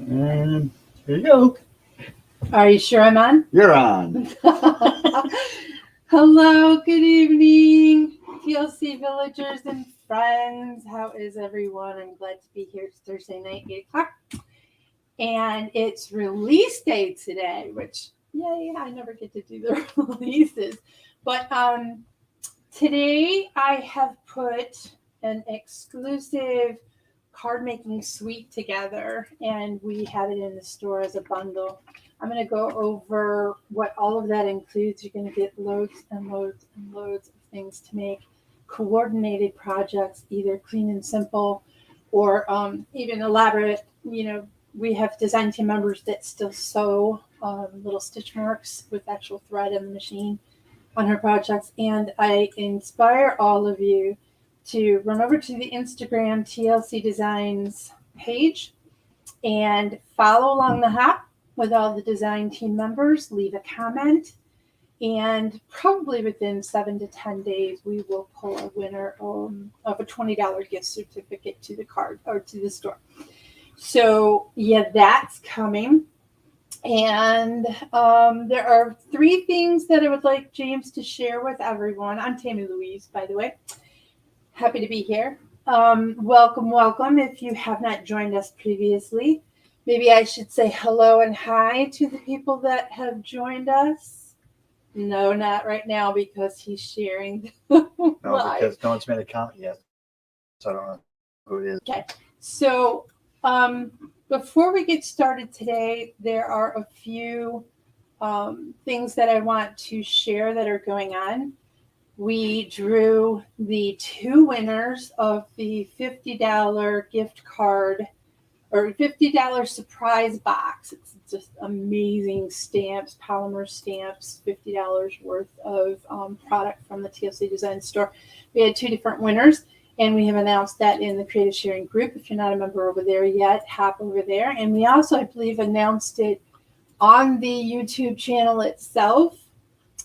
And here you go. Are you sure I'm on? You're on. Hello, good evening, TLC villagers and friends. How is everyone? I'm glad to be here. It's Thursday night, 8 o'clock. And it's release day today, which, yay, I never get to do the releases. But today I have put an exclusive card making suite together, and we have it in the store as a bundle. I'm going to go over what all of that includes. You're going to get loads and loads and loads of things to make coordinated projects, either clean and simple or even elaborate. We have design team members that still sew little stitch marks with actual thread in the machine on her projects. And I inspire all of you to run over to the Instagram TLC Designs page and follow along the hop with all the design team members. Leave a comment, and probably within 7 to 10 days, we will pull a winner of a $20 gift certificate to the card or to the store. So yeah, that's coming. And there are 3 things that I would like James to share with everyone. I'm Tammy Louise, by the way. Happy to be here. Welcome, welcome. If you have not joined us previously, maybe I should say hello and hi to the people that have joined us. No, not right now because he's sharing. No, because no one's made a comment yet. So I don't know who it is. Okay. So before we get started today, there are a few things that I want to share that are going on. We drew the 2 winners of the $50 gift card or $50 surprise box. It's just amazing stamps, polymer stamps, $50 worth of product from the TLC Design store. We had 2 different winners, and we have announced that in the Creative Sharing group. If you're not a member over there yet, hop over there. And we also, I believe, announced it on the YouTube channel itself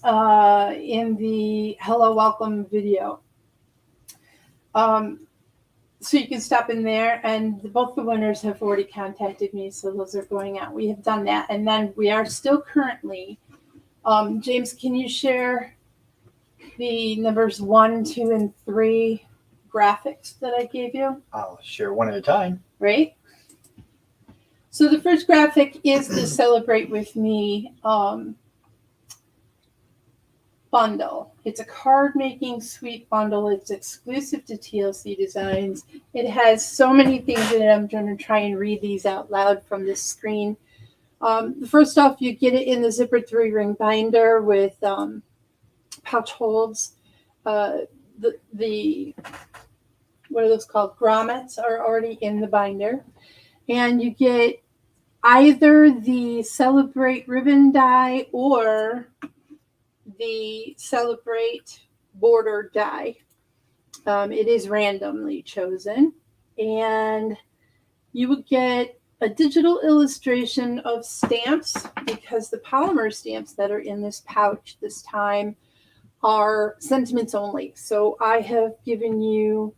in the Hello Welcome video. So you can stop in there, and both the winners have already contacted me, so those are going out. We have done that, and then we are still currently, James, can you share the numbers 1, 2, and 3 graphics that I gave you? I'll share one at a time. Right? So the first graphic is the Celebrate With Me bundle. It's a card making suite bundle. It's exclusive to TLC Designs. It has so many things in it. I'm going to try and read these out loud from this screen. First off, you get it in the zippered 3-ring binder with pouch holds. The what are those called? Grommets are already in the binder. And you get either the Celebrate ribbon die or the Celebrate border die. It is randomly chosen, and you will get a digital illustration of stamps, because the polymer stamps that are in this pouch this time are sentiments only. So I have given you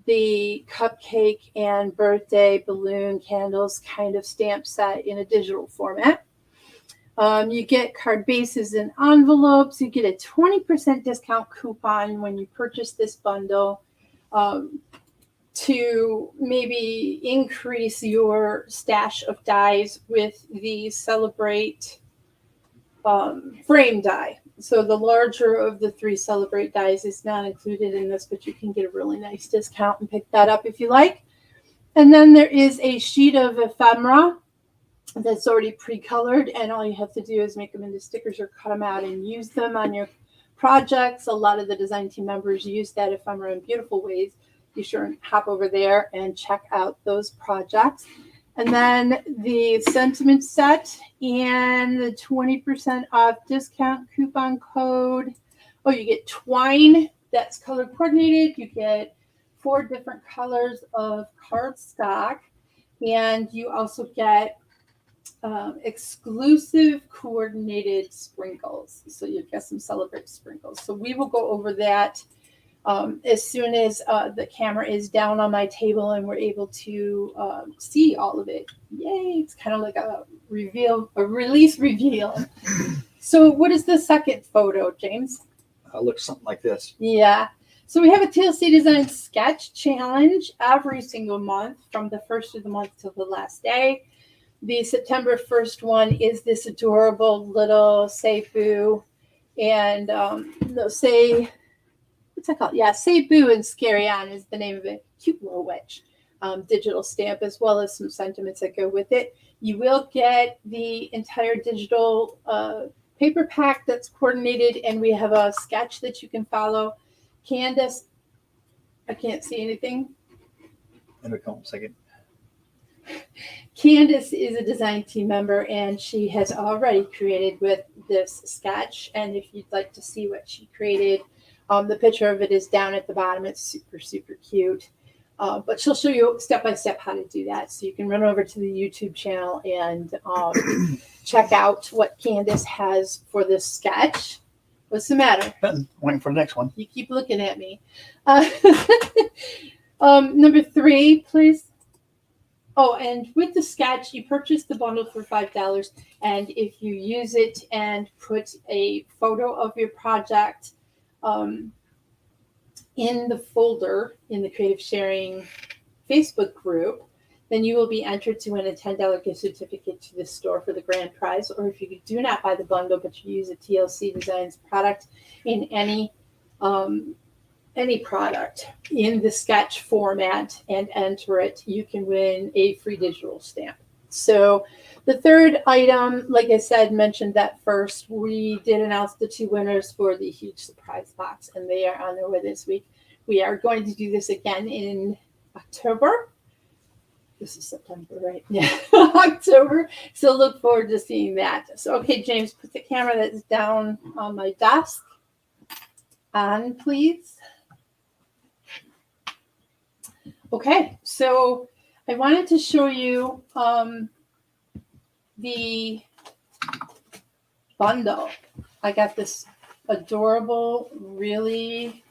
the cupcake and birthday balloon candles kind of stamp set in a digital format. You get card bases and envelopes. You get a 20% discount coupon when you purchase this bundle to maybe increase your stash of dies with the Celebrate frame die. So the larger of the 3 Celebrate dies is not included in this, but you can get a really nice discount and pick that up if you like. And then there is a sheet of ephemera that's already pre-colored, and all you have to do is make them into stickers or cut them out and use them on your projects. A lot of the design team members use that ephemera in beautiful ways. Be sure and hop over there and check out those projects. And then the sentiment set and the 20% off discount coupon code. Oh, you get twine that's color coordinated. You get 4 different colors of cardstock, and you also get exclusive coordinated sprinkles. So you've got some Celebrate sprinkles. So we will go over that As soon as the camera is down on my table and we're able to see all of it. Yay, it's kind of like a release reveal. So what is the second photo, James? Looks something like this. Yeah. So we have a TLC Design Sketch Challenge every single month from the first of the month till the last day. The September 1st one is this adorable little Say Boo and Say, what's that called? Yeah, Say Boo and Scary On is the name of it. Cute little witch. Digital stamp as well as some sentiments that go with it. You will get the entire digital paper pack that's coordinated, and we have a sketch that you can follow. Candace, I can't see anything. Let me come a second. Candace is a design team member, and she has already created with this sketch. And if you'd like to see what she created, the picture of it is down at the bottom. It's super, super cute. But she'll show you step by step how to do that. So you can run over to the YouTube channel and check out what Candace has for this sketch. What's the matter? Waiting for the next one. You keep looking at me. Number 3, please. Oh, and with the sketch, you purchase the bundle for $5. And if you use it and put a photo of your project in the folder in the Creative Sharing Facebook group, then you will be entered to win a $10 gift certificate to the store for the grand prize. Or if you do not buy the bundle, but you use a TLC Designs product in any product in the sketch format and enter it, you can win a free digital stamp. So the third item, like I said, mentioned that first, we did announce the 2 winners for the huge surprise box, and they are on their way this week. We are going to do this again in October. This is September, right? Yeah, October. So look forward to seeing that. So, okay, James, put the camera that's down on my desk on, please. Okay, so I wanted to show you the bundle. I got this adorable, really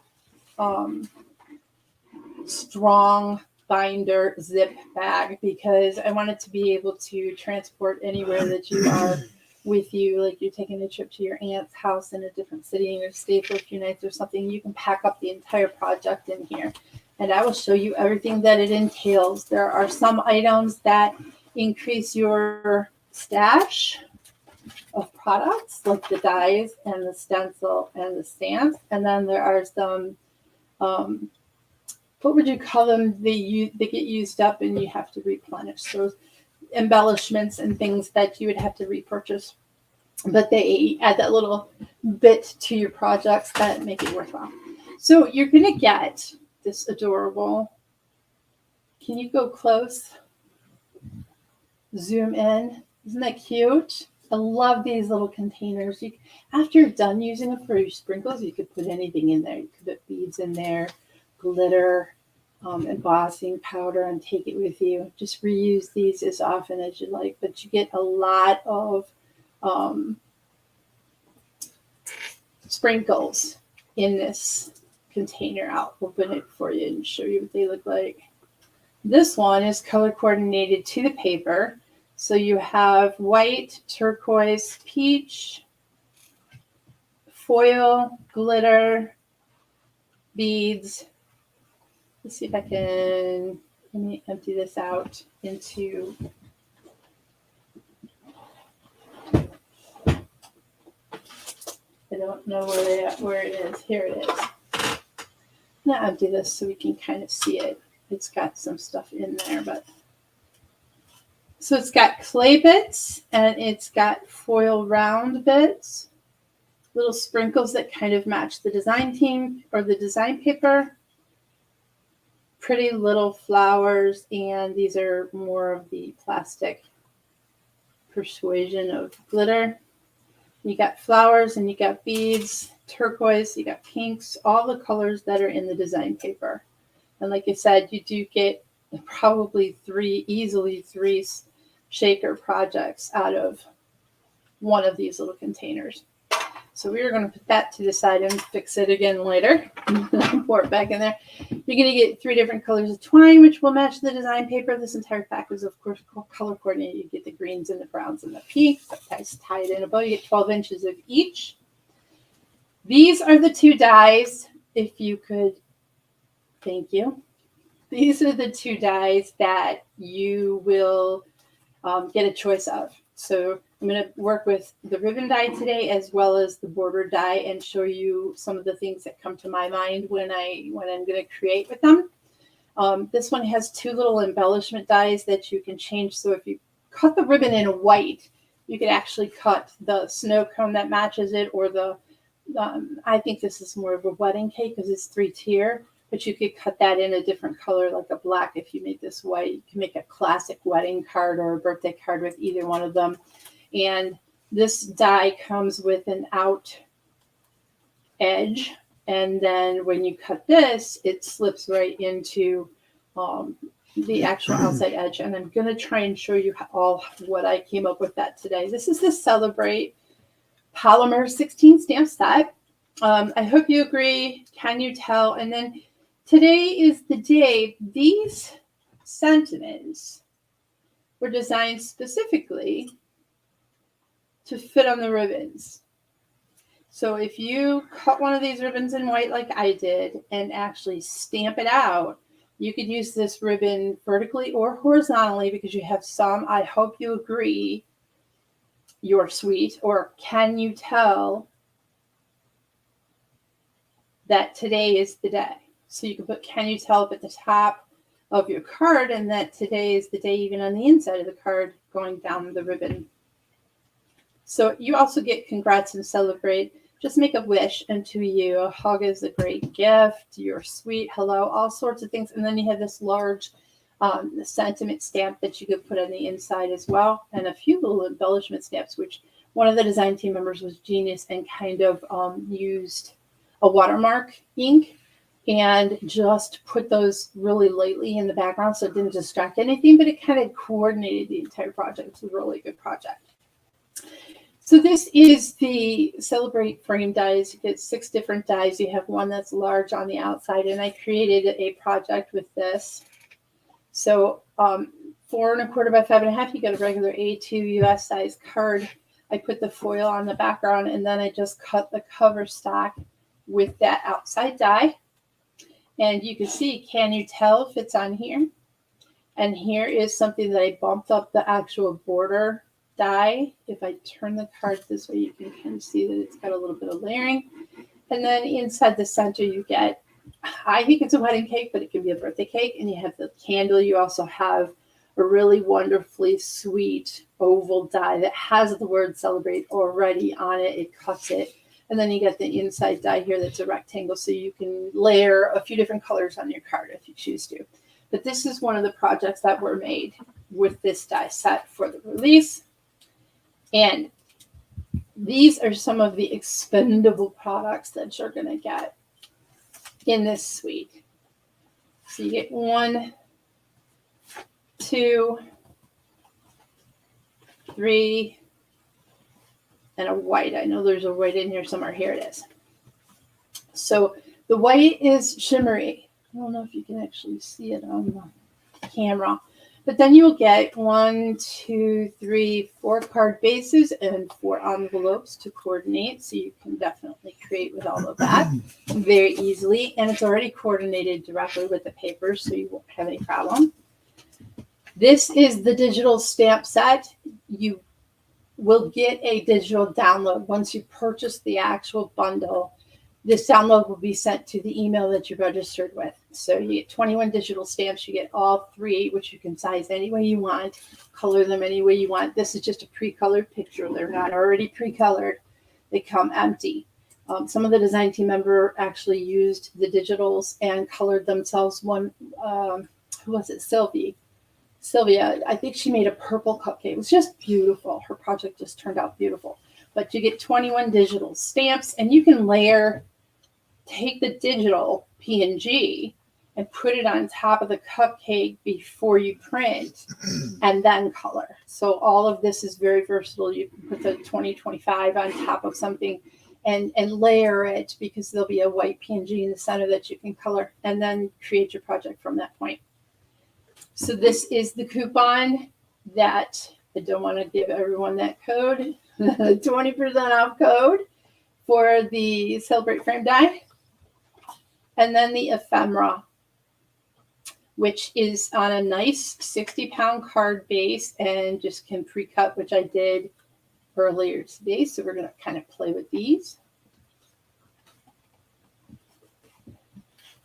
strong binder zip bag because I wanted to be able to transport anywhere that you are with you, like you're taking a trip to your aunt's house in a different city and you're staying for a few nights or something. You can pack up the entire project in here. And I will show you everything that it entails. There are some items that increase your stash of products, like the dies and the stencil and the stamps. And then there are some, what would you call them? They get used up and you have to replenish. So embellishments and things that you would have to repurchase. But they add that little bit to your projects that make it worthwhile. So you're going to get this adorable, can you go close? Zoom in. Isn't that cute? I love these little containers. After you're done using them for your sprinkles, you could put anything in there. You could put beads in there, glitter, embossing powder, and take it with you. Just reuse these as often as you like, but you get a lot of sprinkles in this container. I'll open it for you and show you what they look like. This one is color coordinated to the paper. So you have white, turquoise, peach, foil, glitter, beads. Let's see if I can, let me empty this out into, I don't know where it is. Here it is. I'm gonna empty this so we can kind of see it. It's got some stuff in there, but so it's got clay bits and it's got foil round bits, little sprinkles that kind of match the design team or the design paper, pretty little flowers, and these are more of the plastic persuasion of glitter. You got flowers and you got beads, turquoise, you got pinks, all the colors that are in the design paper. And like I said, you do get probably easily three shaker projects out of one of these little containers. So we are going to put that to the side and fix it again later. Pour it back in there. You're going to get 3 different colors of twine, which will match the design paper. This entire pack is, of course, color coordinated. You get the greens and the browns and the pinks. Sometimes tie it in a bow. You get 12 inches of each. These are the 2 dies. If you could, thank you. These are the 2 dies that you will get a choice of. So I'm going to work with the ribbon die today as well as the border die and show you some of the things that come to my mind when I'm going to create with them. This one has 2 little embellishment dies that you can change. So if you cut the ribbon in white, you could actually cut the snow cone that matches it, or the I think this is more of a wedding cake because it's 3-tier. But you could cut that in a different color, like a black. If you make this white, you can make a classic wedding card or a birthday card with either one of them. And this die comes with an out edge. And then when you cut this, it slips right into the actual outside edge. And I'm going to try and show you all what I came up with that today. This is the Celebrate Polymer 16 stamp set. I hope you agree. Can you tell? And then today is the day these sentiments were designed specifically to fit on the ribbons. So if you cut one of these ribbons in white like I did and actually stamp it out, you could use this ribbon vertically or horizontally because you have some, I hope you agree, you're sweet, or can you tell that today is the day? So you can put can you tell up at the top of your card, and that today is the day even on the inside of the card going down the ribbon. So you also get congrats and celebrate. Just make a wish, and to you, a hug is a great gift. You're sweet, hello, all sorts of things. And then you have this large sentiment stamp that you could put on the inside as well, and a few little embellishment stamps, which one of the design team members was genius and kind of used a watermark ink and just put those really lightly in the background so it didn't distract anything, but it kind of coordinated the entire project. It's a really good project. So this is the Celebrate frame dies. You get 6 different dies. You have one that's large on the outside, and I created a project with this. So 4 1/4 by 5 1/2, you get a regular A2 US size card. I put the foil on the background, and then I just cut the cover stock with that outside die. And you can see, can you tell if it's on here? And here is something that I bumped up the actual border die. If I turn the card this way, you can kind of see that it's got a little bit of layering. And then inside the center, you get, I think it's a wedding cake, but it can be a birthday cake. And you have the candle. You also have a really wonderfully sweet oval die that has the word Celebrate already on it. It cuts it. And then you get the inside die here that's a rectangle, so you can layer a few different colors on your card if you choose to. But this is one of the projects that were made with this die set for the release. And these are some of the expendable products that you're going to get in this suite. So you get 1, 2, 3, and a white. I know there's a white in here somewhere. Here it is. So the white is shimmery. I don't know if you can actually see it on the camera. But then you'll get 1, 2, 3, 4 card bases and 4 envelopes to coordinate. So you can definitely create with all of that very easily. And it's already coordinated directly with the paper, so you won't have any problem. This is the digital stamp set. You will get a digital download once you purchase the actual bundle. This download will be sent to the email that you're registered with. So you get 21 digital stamps. You get all 3, which you can size any way you want, color them any way you want. This is just a pre-colored picture. They're not already pre-colored. They come empty. Some of the design team member actually used the digitals and colored themselves. One, who was it? Sylvia, I think she made a purple cupcake. It was just beautiful. Her project just turned out beautiful. But you get 21 digital stamps, and you can take the digital PNG and put it on top of the cupcake before you print and then color. So all of this is very versatile. You can put the 2025 on top of something and layer it, because there'll be a white PNG in the center that you can color, and then create your project from that point. So this is the coupon that I don't want to give everyone that code, 20% off code for the Celebrate Frame die. And then the ephemera, which is on a nice 60-pound card base and just can pre-cut, which I did earlier today. So we're going to kind of play with these.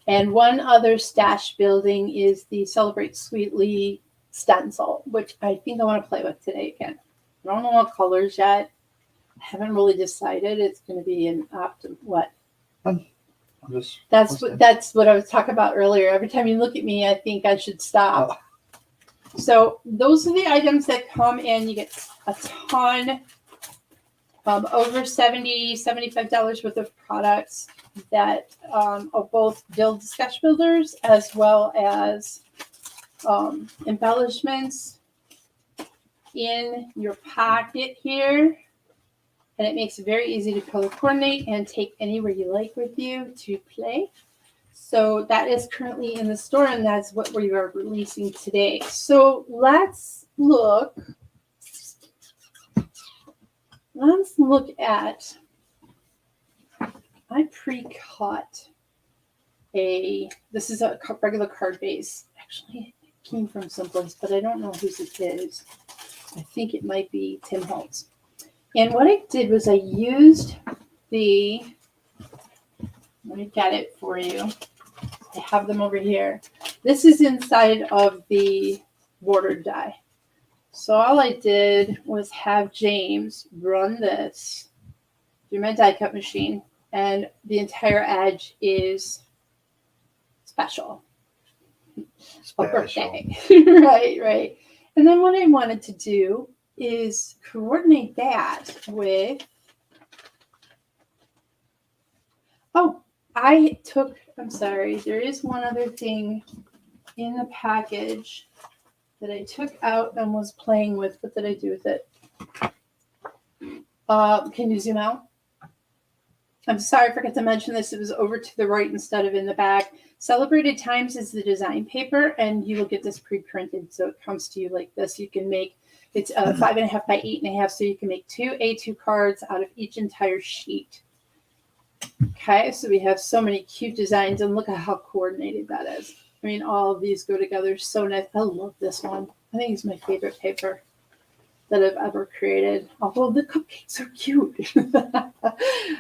And one other stash building is the Celebrate Sweetly stencil, which I think I want to play with today again. I don't know what colors yet. I haven't really decided. It's going to be an what? That's what I was talking about earlier. Every time you look at me, I think I should stop. Oh. So those are the items that come in. You get a ton, over $70, $75 worth of products that are both build sketch builders as well as embellishments in your pocket here. And it makes it very easy to color coordinate and take anywhere you like with you to play. So that is currently in the store, and that's what we are releasing today. So let's look. Let's look at, I pre-cut this is a regular card base. Actually, it came from someplace, but I don't know whose it is. I think it might be Tim Holtz. And what I did was I used let me get it for you. I have them over here. This is inside of the bordered die. So all I did was have James run this through my die cut machine, and the entire edge is special. A birthday. Right. And then what I wanted to do is coordinate that with, I'm sorry, there is one other thing in the package that I took out and was playing with. What did I do with it? Can you zoom out? I'm sorry, I forgot to mention this. It was over to the right instead of in the back. Celebrated Times is the design paper, and you will get this pre-printed. So it comes to you like this. You can make, it's 5.5 by 8.5, so you can make 2 A2 cards out of each entire sheet. Okay, so we have so many cute designs, and look at how coordinated that is. I mean, all of these go together so nice. I love this one. I think it's my favorite paper that I've ever created. Although the cupcakes are cute.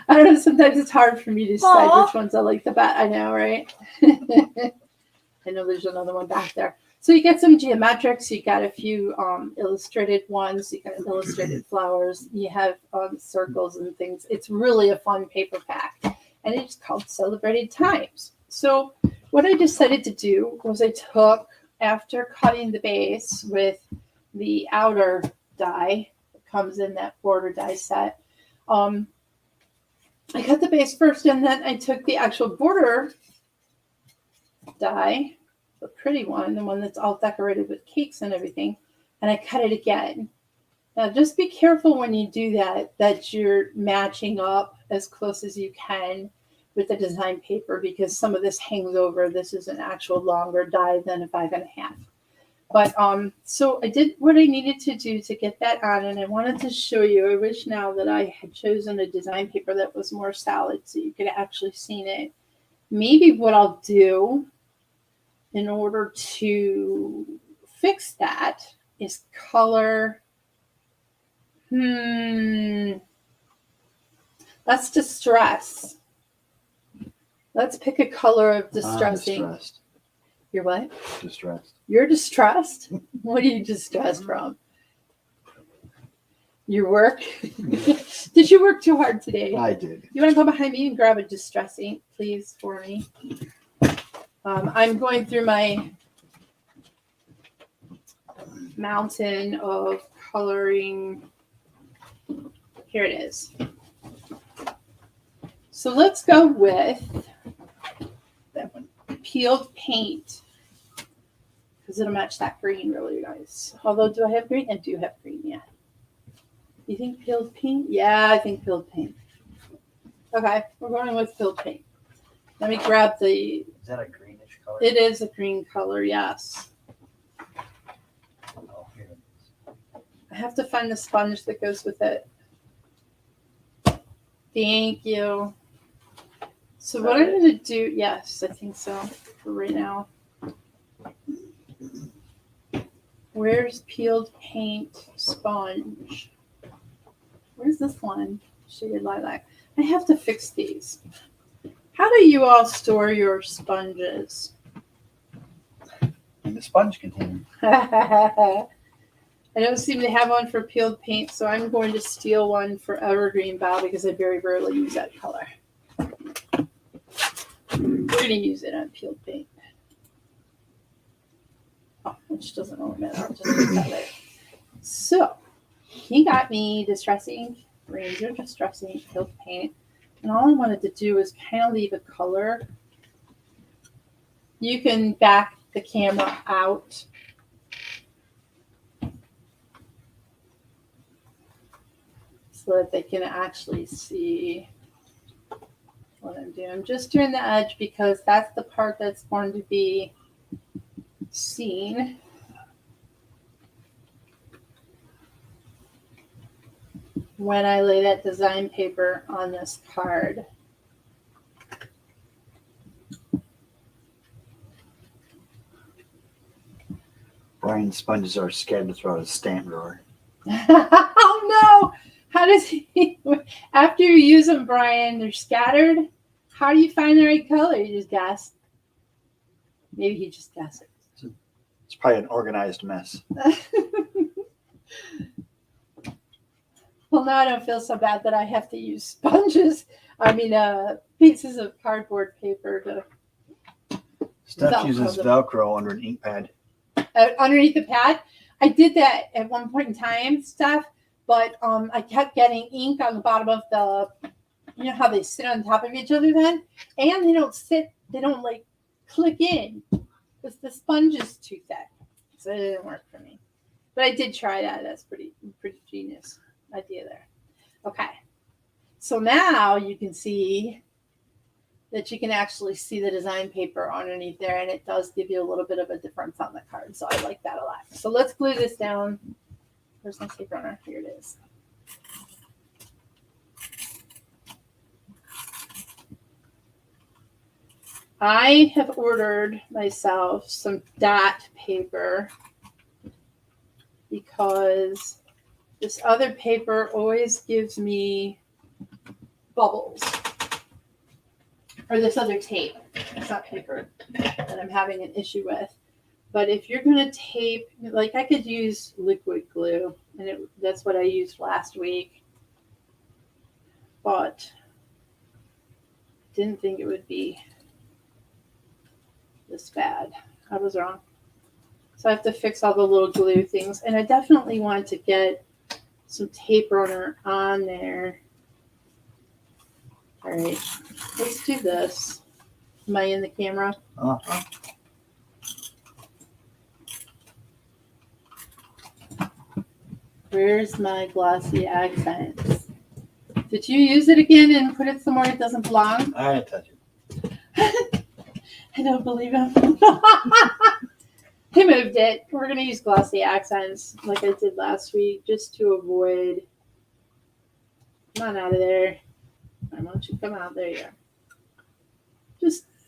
I don't know, sometimes it's hard for me to decide which ones I like the best. I know, right? I know there's another one back there. So you get some geometrics, you got a few illustrated ones, you got illustrated flowers, you have circles and things. It's really a fun paper pack. And it's called Celebrated Times. So what I decided to do was I took, after cutting the base with the outer die that comes in that border die set, I cut the base first, and then I took the actual border die, the pretty one, the one that's all decorated with cakes and everything, and I cut it again. Now just be careful when you do that, that you're matching up as close as you can with the design paper, because some of this hangs over. This is an actual longer die than a 5.5. But so I did what I needed to do to get that on, and I wanted to show you. I wish now that I had chosen a design paper that was more solid so you could actually see it. Maybe what I'll do in order to fix that is color. Let's distress. Let's pick a color of distressing. Distressed. You're what? Distressed. You're distressed? What are you distressed from? Your work? Did you work too hard today? I did. You want to go behind me and grab a distress ink, please, for me? I'm going through my mountain of coloring. Here it is. So let's go with that one, peeled paint, because it'll match that green really nice. Although, do I have green? I do have green, yeah. You think peeled paint? Yeah, I think peeled paint. Okay, we're going with filled paint. Let me grab the. Is that a greenish color? It is a green color, yes. Oh, here it is. I have to find the sponge that goes with it. Thank you. So what I'm going to do, yes, I think so for right now. Where's peeled paint sponge? Where's this one? Shaded lilac. I have to fix these. How do you all store your sponges? In the sponge container. I don't seem to have one for peeled paint, so I'm going to steal one for evergreen bow because I very rarely use that color. We're going to use it on peeled paint. Oh, which doesn't really matter. I'll just use that later. So, he got me Distress Ink, Ranger Distress Ink, peeled paint. And all I wanted to do is kind of leave a color. You can back the camera out. So that they can actually see what I'm doing. I'm just doing the edge because that's the part that's going to be seen. When I lay that design paper on this card. Brian's sponges are scattered throughout his stamp drawer. Oh no! How does he, after you use them, Brian, they're scattered? How do you find the right color? You just guess. Maybe he just guessed it. It's probably an organized mess. Well, now I don't feel so bad that I have to use sponges. I mean, pieces of cardboard paper to Steph Velcro uses them. Velcro under an ink pad. Underneath the pad. I did that at one point in time, stuff, but I kept getting ink on the bottom of the, you know how they sit on top of each other then? And they don't like click in. Because the sponge is too thick. So it didn't work for me. But I did try that. That's pretty genius idea there. Okay. So now you can see that you can actually see the design paper underneath there, and it does give you a little bit of a difference on the card. So I like that a lot. So let's glue this down. Where's my tape runner? Here it is. I have ordered myself some dot paper because this other paper always gives me bubbles. Or this other tape. It's not paper that I'm having an issue with. But if you're going to tape, like I could use liquid glue, and that's what I used last week. But didn't think it would be this bad. I was wrong. So I have to fix all the little glue things. And I definitely want to get some tape runner on there. All right, let's do this. Am I in the camera? Uh-huh. Where's my glossy accents? Did you use it again and put it somewhere it doesn't belong? I didn't touch it. I don't believe him. He moved it. We're going to use glossy accents like I did last week just to avoid. Come on out of there. Why don't you come out? There you go.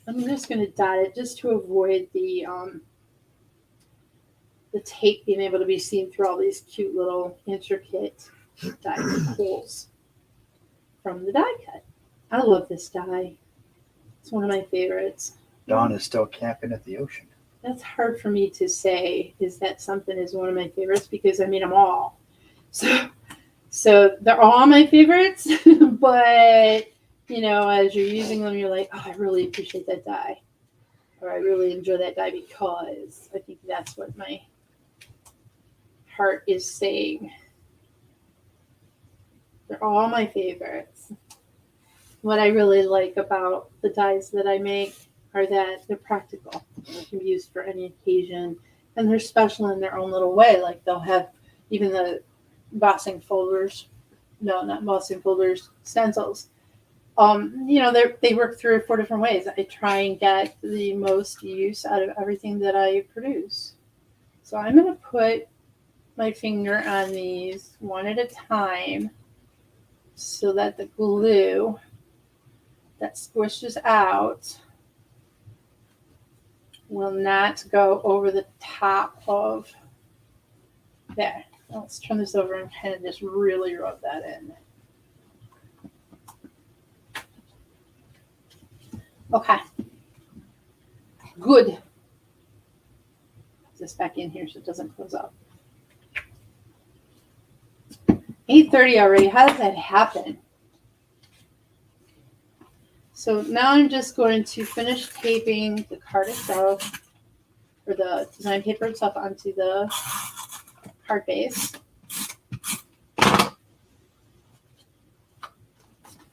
I'm just going to dot it just to avoid the tape being able to be seen through all these cute little intricate die holes from the die cut. I love this die. It's one of my favorites. Dawn is still camping at the ocean. That's hard for me to say, is that something is one of my favorites, because I mean them all. So they're all my favorites, but you know, as you're using them, you're like, oh, I really appreciate that die. Or I really enjoy that die because I think that's what my heart is saying. They're all my favorites. What I really like about the dies that I make are that they're practical. They can be used for any occasion, and they're special in their own little way. Like they'll have even the embossing folders. No, not embossing folders, stencils. They work 3 or 4 different ways. I try and get the most use out of everything that I produce. So I'm going to put my finger on these one at a time so that the glue that squishes out will not go over the top of there. Let's turn this over and kind of just really rub that in. Okay. Good. Put this back in here so it doesn't close up. 8:30 already. How does that happen? So now I'm just going to finish taping the card itself, or the design paper itself, onto the card base.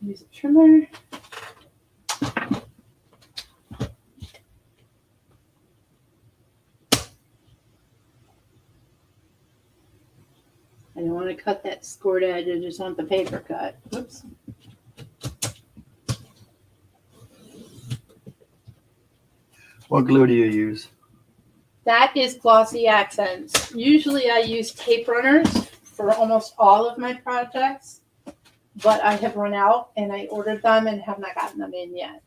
Use a trimmer. I don't want to cut that scored edge. I just want the paper cut. Whoops. What glue do you use? That is Glossy Accents. Usually I use tape runners for almost all of my projects, but I have run out and I ordered them and have not gotten them in yet.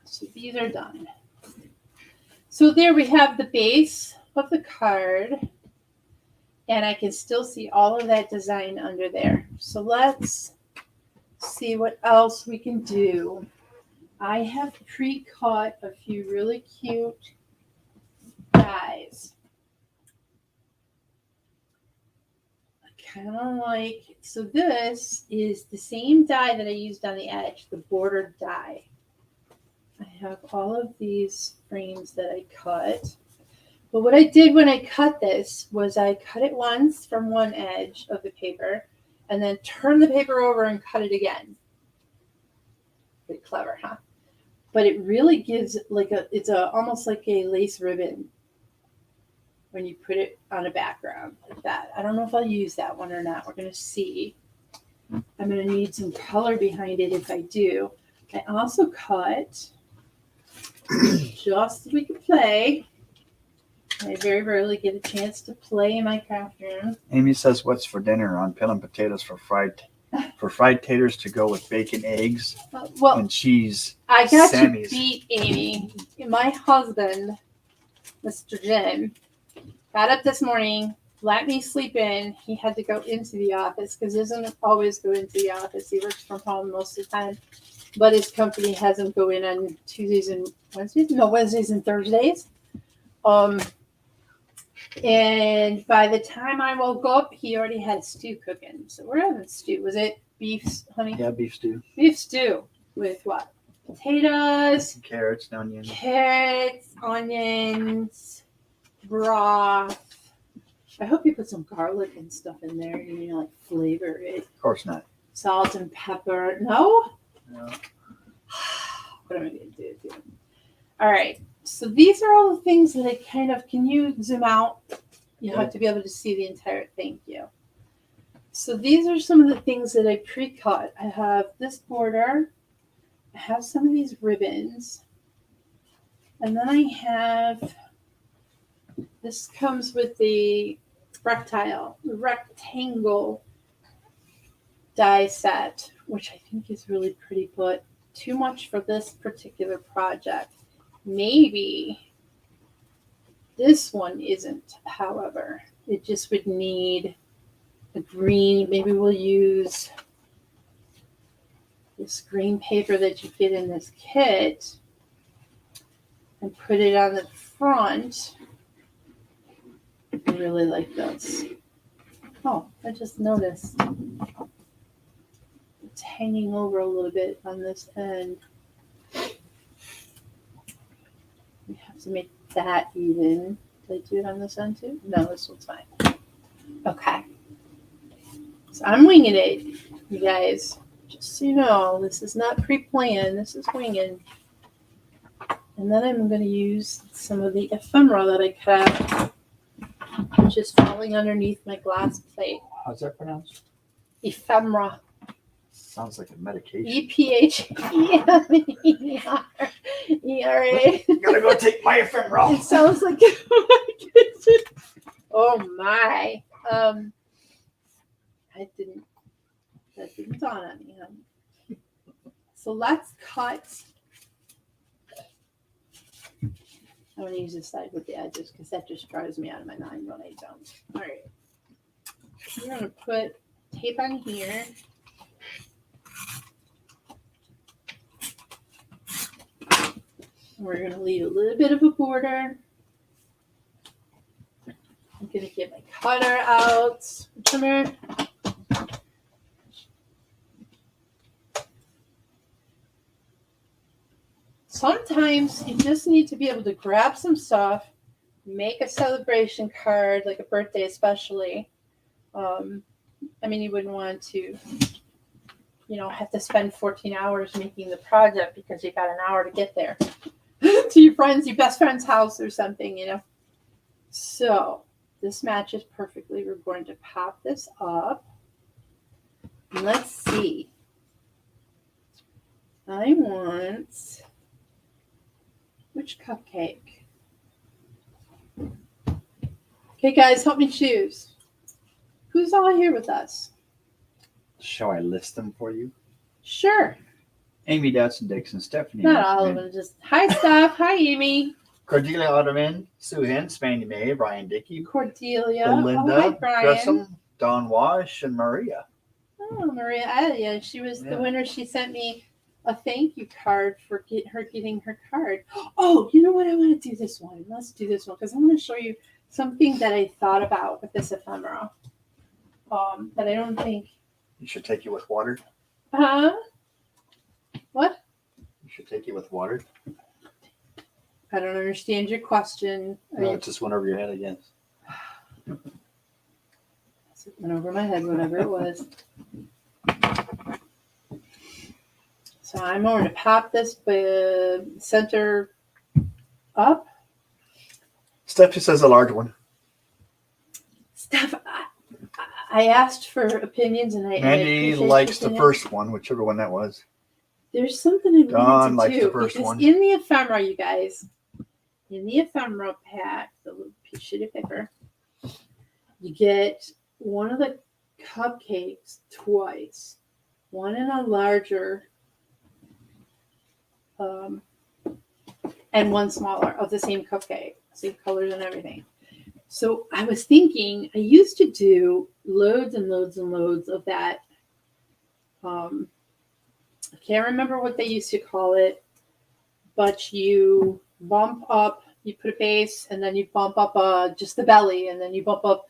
So these are done. So there we have the base of the card, and I can still see all of that design under there. So let's see what else we can do. I have pre-cut a few really cute dies. I kind of like, so this is the same die that I used on the edge, the bordered die. I have all of these frames that I cut. But what I did when I cut this was I cut it once from one edge of the paper and then turned the paper over and cut it again. Pretty clever, huh? But it really gives it's almost like a lace ribbon when you put it on a background like that. I don't know if I'll use that one or not. We're going to see. I'm going to need some color behind it if I do. I also cut, just so we can play. I very rarely get a chance to play in my craft room. Amy says, "What's for dinner?" On peeling potatoes for fried taters to go with bacon, eggs, and cheese. I got Sammy's. to beat Amy. My husband, Mr. Jim, got up this morning, let me sleep in. He had to go into the office because he doesn't always go into the office. He works from home most of the time, but his company has him go in on Tuesdays and Wednesdays. No, Wednesdays and Thursdays. And by the time I woke up, he already had stew cooking. So we're having stew. Was it beef, honey? Yeah, beef stew. Beef stew with what? Potatoes, Carrots, onions. Onions, broth. I hope you put some garlic and stuff in there and like flavor it. Of course not. Salt and pepper. No? No. What am I going to do? All right. So these are all the things that I kind of, can you zoom out? You have to be able to see the entire, thank you. So these are some of the things that I pre-cut. I have this border. I have some of these ribbons. And then I have, this comes with the rectangle die set, which I think is really pretty, but too much for this particular project. Maybe this one isn't, however. It just would need a green. Maybe we'll use this green paper that you get in this kit and put it on the front. I really like this. Oh, I just noticed it's hanging over a little bit on this end. We have to make that even. Did I do it on this end too? No, this one's fine. Okay. So I'm winging it, you guys. Just so you know, this is not pre-planned. This is winging. And then I'm going to use some of the ephemera that I cut, which is falling underneath my glass plate. How's that pronounced? Ephemera. Sounds like a medication. EPHEMERA. Gotta go take my ephemeral. It sounds like a medication. Oh my. That didn't dawn on me, honey. So let's cut. I'm going to use this side with the edges because that just drives me out of my mind when I don't. All right. We're going to put tape on here. We're going to leave a little bit of a border. I'm going to get my cutter out. Trimmer. Sometimes you just need to be able to grab some stuff, make a celebration card, like a birthday especially. I mean, you wouldn't want to, have to spend 14 hours making the project because you got an hour to get there to your best friend's house or something, So this matches perfectly. We're going to pop this up. Let's see. I want... Which cupcake? Okay, guys, help me choose. Who's all here with us? Shall I list them for you? Sure. Amy Dodson Dixon, Stephanie. Not all of them. Just hi, Steph. Hi, Amy. Cordelia Otterman, Sue Hens, Mandy May, Brian Dickey, Cordelia, Belinda, hi, Brian. Gresham, Dawn Wash, and Maria. Oh, Maria. Yeah, she was the winner. She sent me a thank you card for her getting her card. Oh, you know what? I want to do this one. Let's do this one because I want to show you something that I thought about with this ephemera. That I don't think. You should take it with water. What? You should take it with water. I don't understand your question. No, it just went over your head again. It went over my head, whatever it was. So I'm going to pop this center up. Steph just says a large one. Steph, I asked for opinions and Mandy likes the first one, whichever one that was. There's something I Dawn wanted likes to do. the first one. In the ephemera, you guys, in the ephemera pack, the little sheet of paper, you get one of the cupcakes twice. One in a larger and one smaller of the same cupcake, same colors and everything. So I was thinking, I used to do loads and loads and loads of that. I can't remember what they used to call it, but you bump up, you put a base, and then you bump up just the belly, and then you bump up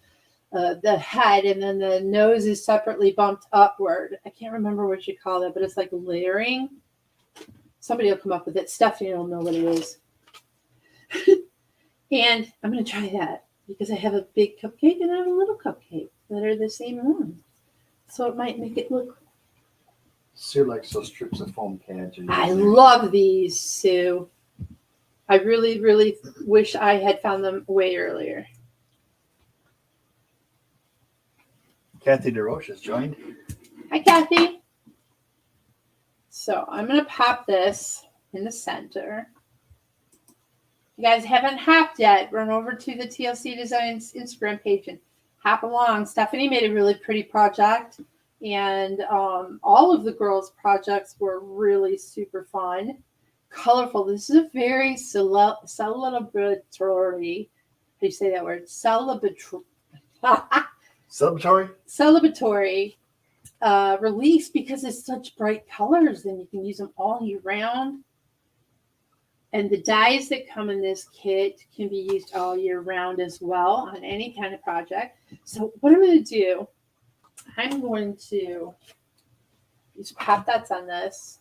the head, and then the nose is separately bumped upward. I can't remember what you call it, but it's like layering. Somebody will come up with it. Stephanie will know what it is. And I'm going to try that because I have a big cupcake and I have a little cupcake that are the same one. So it might make it look. Sue likes those strips of foam pads. I love these, Sue. I really, really wish I had found them way earlier. Kathy DeRoche has joined. Hi, Kathy. So I'm going to pop this in the center. If you guys haven't hopped yet, run over to the TLC Designs Instagram page and hop along. Stephanie made a really pretty project, and all of the girls' projects were really super fun, colorful. This is a very celebratory. How do you say that word? Celebratory release because it's such bright colors and you can use them all year round. And the dyes that come in this kit can be used all year round as well on any kind of project. So what I'm going to do, I'm going to use pop dots on this.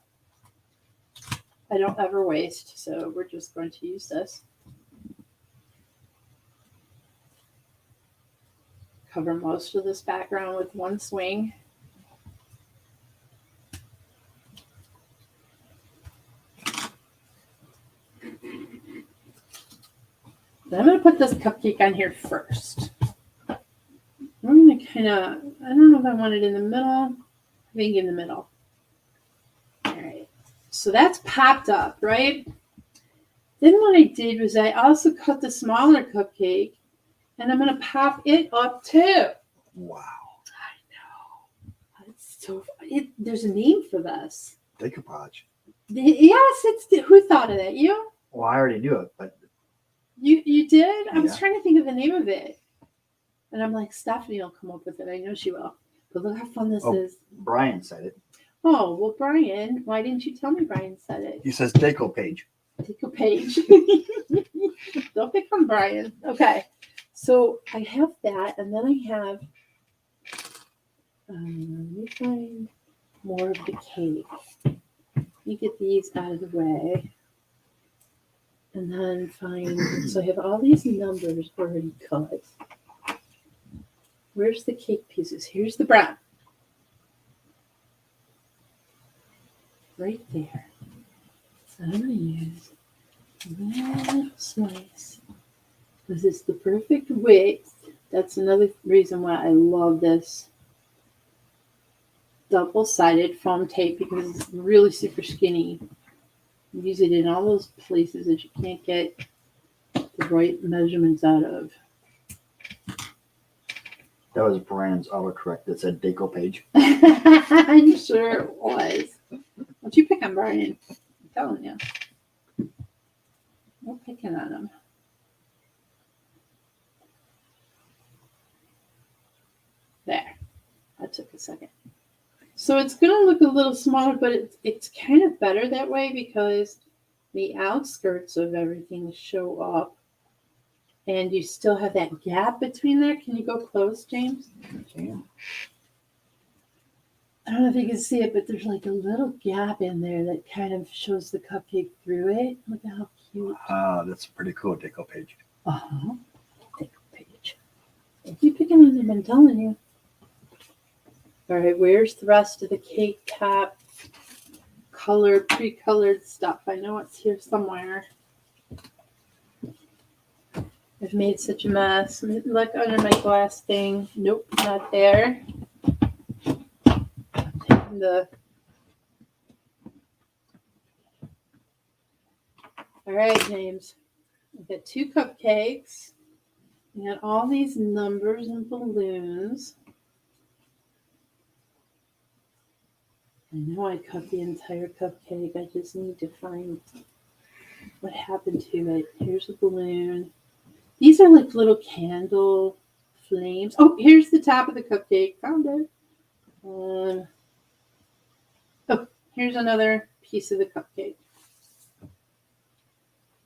I don't ever waste, so we're just going to use this. Cover most of this background with one swing. Then I'm going to put this cupcake on here first. I'm going to kind of, I don't know if I want it in the middle. I think in the middle. So that's popped up, right? Then what I did was I also cut the smaller cupcake, and I'm going to pop it up too. Wow. I know. It's so. There's a name for this. Decoupage. Yes, who thought of that? You? Well, I already knew it, but you did. I was Yeah. trying to think of the name of it, and I'm like, Stephanie will come up with it. I know she will. But look how fun this is. Brian said it. Oh well, Brian, why didn't you tell me Brian said it? He says decoupage. Decoupage. Don't pick on Brian. Okay, so I have that, and then I have. Let me find more of the cake. You get these out of the way. And then find, so I have all these numbers already cut. Where's the cake pieces? Here's the brown. Right there. So I'm going to use a little slice. Because it's the perfect width. That's another reason why I love this double-sided foam tape, because it's really super skinny. You use it in all those places that you can't get the right measurements out of. That was Brian's autocorrect that said decoupage. I'm sure it was. Don't you pick on Brian? I'm telling you. No picking on him. There. That took a second. So it's going to look a little smaller, but it's kind of better that way because the outskirts of everything show up. And you still have that gap between there. Can you go close, James? I can. I don't know if you can see it, but there's like a little gap in there that kind of shows the cupcake through it. Look at how cute. That's a pretty cool decoupage. Uh-huh. Decoupage. Don't be picking on them, I'm telling you. All right, where's the rest of the cake top? Colored, pre-colored stuff. I know it's here somewhere. I've made such a mess. Look under my glass thing. Nope, not there. All right, James. I've got 2 cupcakes. We got all these numbers and balloons. I know I cut the entire cupcake. I just need to find what happened to it. Here's a balloon. These are like little candle flames. Oh, here's the top of the cupcake. Found it. Oh, here's another piece of the cupcake.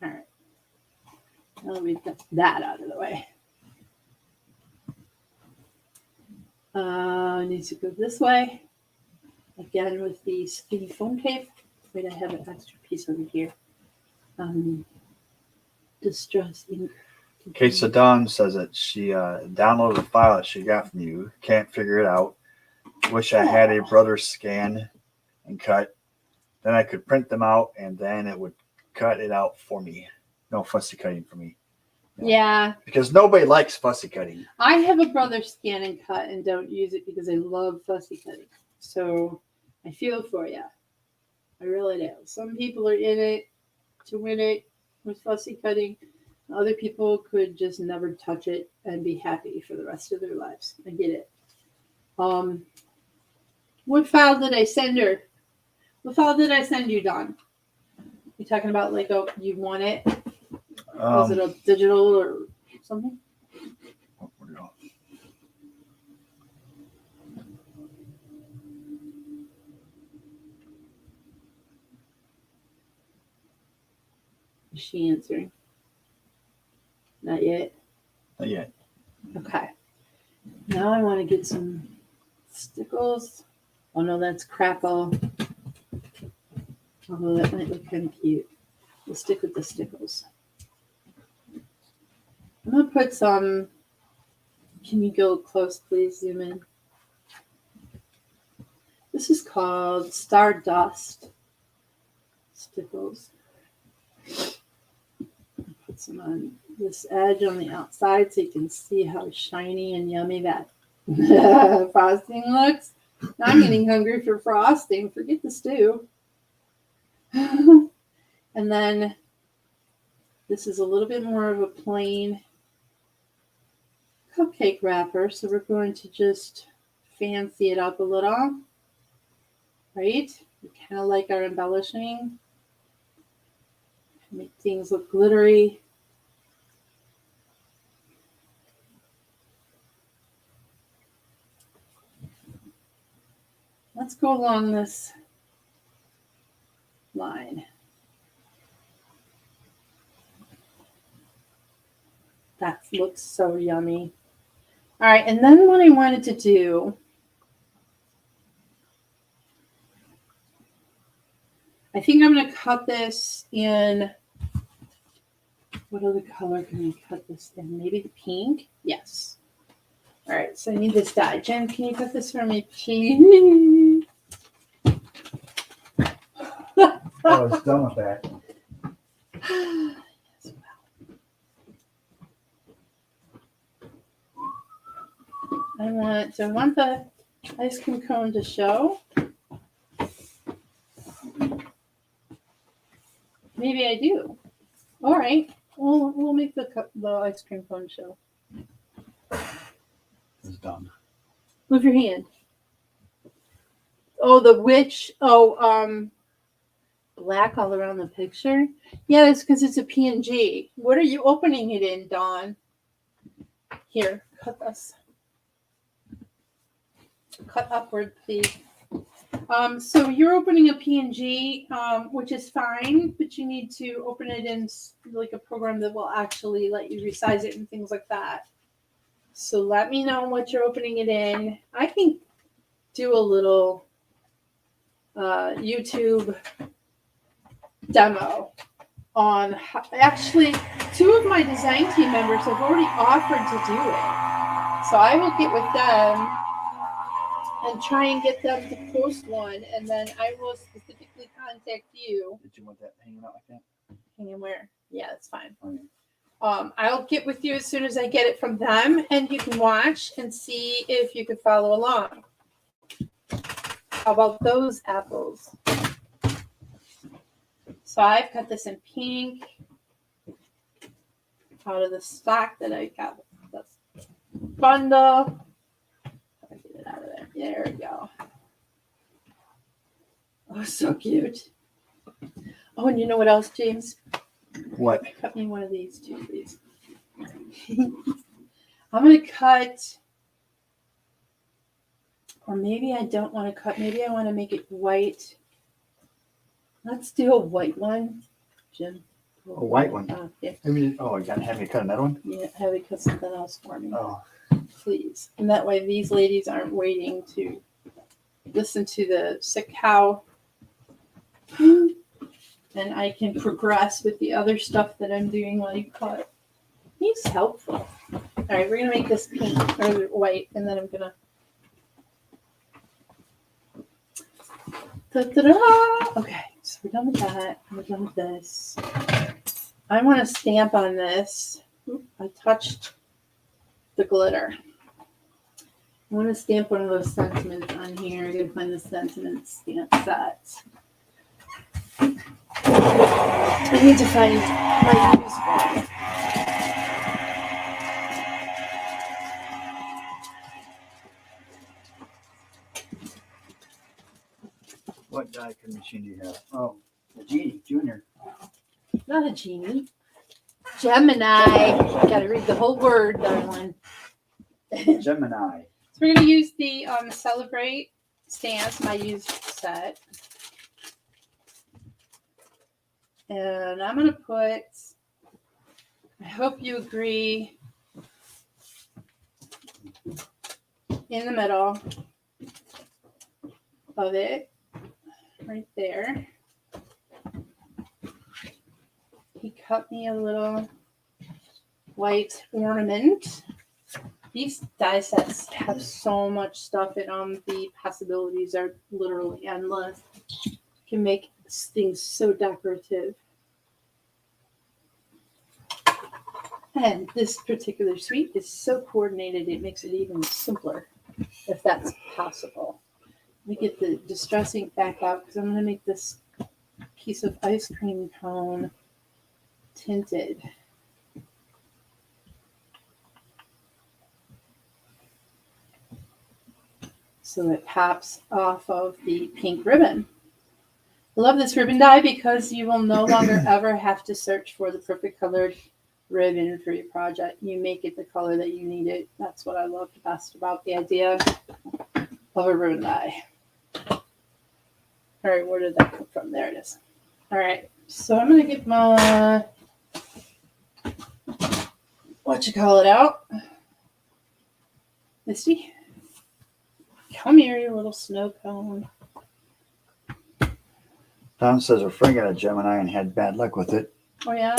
All right. Now we've got that out of the way. I need to go this way. Again with the skinny foam tape. Wait, I have an extra piece over here. Distress ink. Okay, so Dawn says that she downloaded a file that she got from you. Can't figure it out. Wish I had a brother scan and cut. Then I could print them out, and then it would cut it out for me. No fussy cutting for me. Yeah. Because nobody likes fussy cutting. I have a brother scan and cut and don't use it because I love fussy cutting. So I feel for you. I really do. Some people are in it to win it with fussy cutting. Other people could just never touch it and be happy for the rest of their lives. I get it. What file did I send her? What file did I send you, Don? You talking about like you want it? Was it a digital or something? Is she answering? Not yet. Not yet. Okay. Now I want to get some stickles. Oh no, that's crackle. Although that might look kind of cute. We'll stick with the stickles. I'm going to put some. Can you go close, please? Zoom in. This is called Stardust stickles. Put some on this edge on the outside so you can see how shiny and yummy that frosting looks. Now I'm getting hungry for frosting. Forget the stew. And then this is a little bit more of a plain cupcake wrapper. So we're going to just fancy it up a little, right? We kind of like our embellishing. Make things look glittery. Let's go along this line. That looks so yummy. All right, and then what I wanted to do, I think I'm going to cut this in, what other color can I cut this in? Maybe the pink? Yes. All right, so I need this die. Jen, can you cut this for me, please? I was done with that. I want the ice cream cone to show. Maybe I do. All right, we'll make the ice cream cone show. It's done. Move your hand. Oh, the witch. Oh, black all around the picture. Yeah, that's because it's a PNG. What are you opening it in, Dawn? Here, cut this. Cut upward, please. So you're opening a PNG, which is fine, but you need to open it in like a program that will actually let you resize it and things like that. So let me know what you're opening it in. I can do a little YouTube demo on actually 2 of my design team members have already offered to do it. So I will get with them and try and get them to post one, and then I will specifically contact you. Did you want that hanging out like that? Hanging where? Yeah, that's fine. Okay. I'll get with you as soon as I get it from them, and you can watch and see if you can follow along. How about those apples? So I've got this in pink out of the stock that I got. This bundle. Get it out of there. There we go. Oh, so cute. Oh, and you know what else, James? What? Cut me one of these too, please. I'm going to cut, or maybe I don't want to cut. Maybe I want to make it white. Let's do a white one, Jim. A white one? Yeah. I mean, oh, you got to have me cut another one? Yeah, have you cut something else for me? Oh. Please. And that way these ladies aren't waiting to listen to the sick cow. And I can progress with the other stuff that I'm doing while you cut. He's helpful. All right, we're going to make this pink or white, and then I'm going to... Da-da-da! Okay, so we're done with that. We're done with this. I want to stamp on this. Oop, I touched the glitter. I want to stamp one of those sentiments on here. I'm going to find the sentiment stamp set. I need to find my used one. What die cut machine do you have? Oh, the Genie Junior. Not a genie. Gemini. Gotta read the whole word, darling. Gemini. So we're going to use the Celebrate stamps, my used set. And I'm going to put, I hope you agree, in the middle of it, right there. He cut me a little white ornament. These die sets have so much stuff in them. The possibilities are literally endless. You can make things so decorative. And this particular suite is so coordinated, it makes it even simpler, if that's possible. Let me get the distress ink back out because I'm going to make this piece of ice cream cone tinted. So it pops off of the pink ribbon. I love this ribbon dye because you will no longer ever have to search for the perfect colored ribbon for your project. You make it the color that you need it. That's what I love the best about the idea of a ribbon dye. All right, where did that come from? There it is. All right, so I'm going to get my, out. Misty, come here, you little snow cone. Don says her friend got a Gemini and had bad luck with it. Oh, yeah?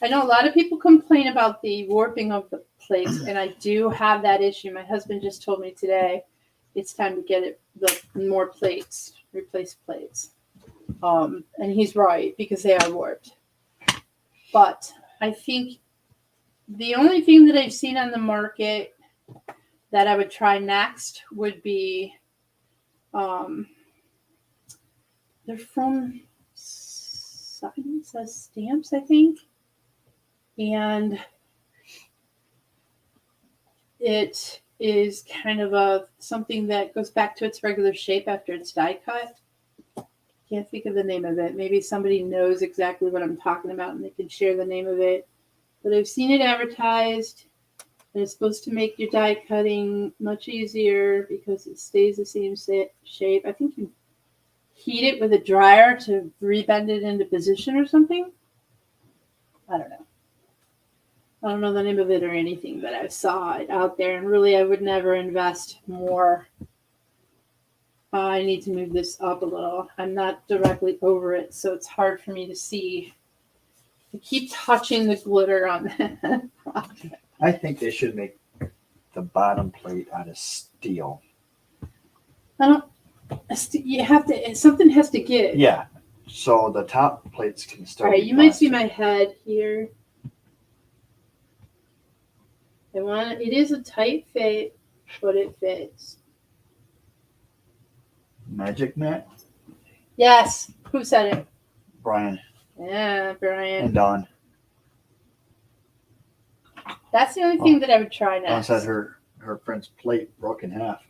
I know a lot of people complain about the warping of the plates, and I do have that issue. My husband just told me today it's time to get the more plates, replace plates. And he's right, because they are warped. But I think the only thing that I've seen on the market that I would try next would be, they're from Stamps, I think. And it is kind of something that goes back to its regular shape after it's die cut. Can't think of the name of it. Maybe somebody knows exactly what I'm talking about and they can share the name of it. But I've seen it advertised. And it's supposed to make your die cutting much easier because it stays the same shape. I think you heat it with a dryer to rebend it into position or something. I don't know. I don't know the name of it or anything, but I saw it out there, and really I would never invest more. I need to move this up a little. I'm not directly over it, so it's hard for me to see. I keep touching the glitter on that project. I think they should make the bottom plate out of steel. You have to, something has to give. Yeah, so the top plates can still. All right, you might see my head here. It is a tight fit, but it fits. Magic mat? Yes. Who said it? Brian. Yeah, Brian. And Dawn. That's the only thing that I would try next. Dawn said her friend's plate broke in half.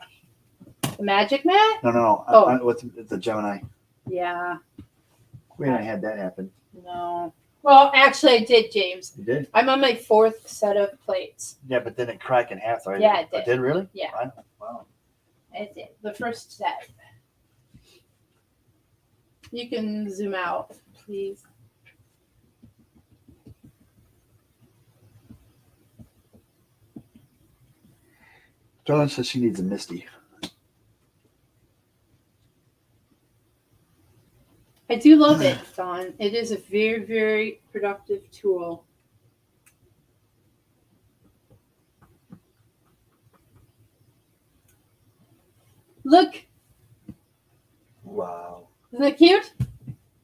The magic mat? No. Oh. With the Gemini. Yeah. We haven't had that happen. No. Well, actually, I did, James. You did? I'm on my 4th set of plates. Yeah, but then it cracked in half, right? Yeah, it did. It did, really? Yeah. Wow. It did. The first set. You can zoom out, please. Darlene says she needs a Misty. I do love it, Dawn. It is a very, very productive tool. Look. Wow. Isn't that cute?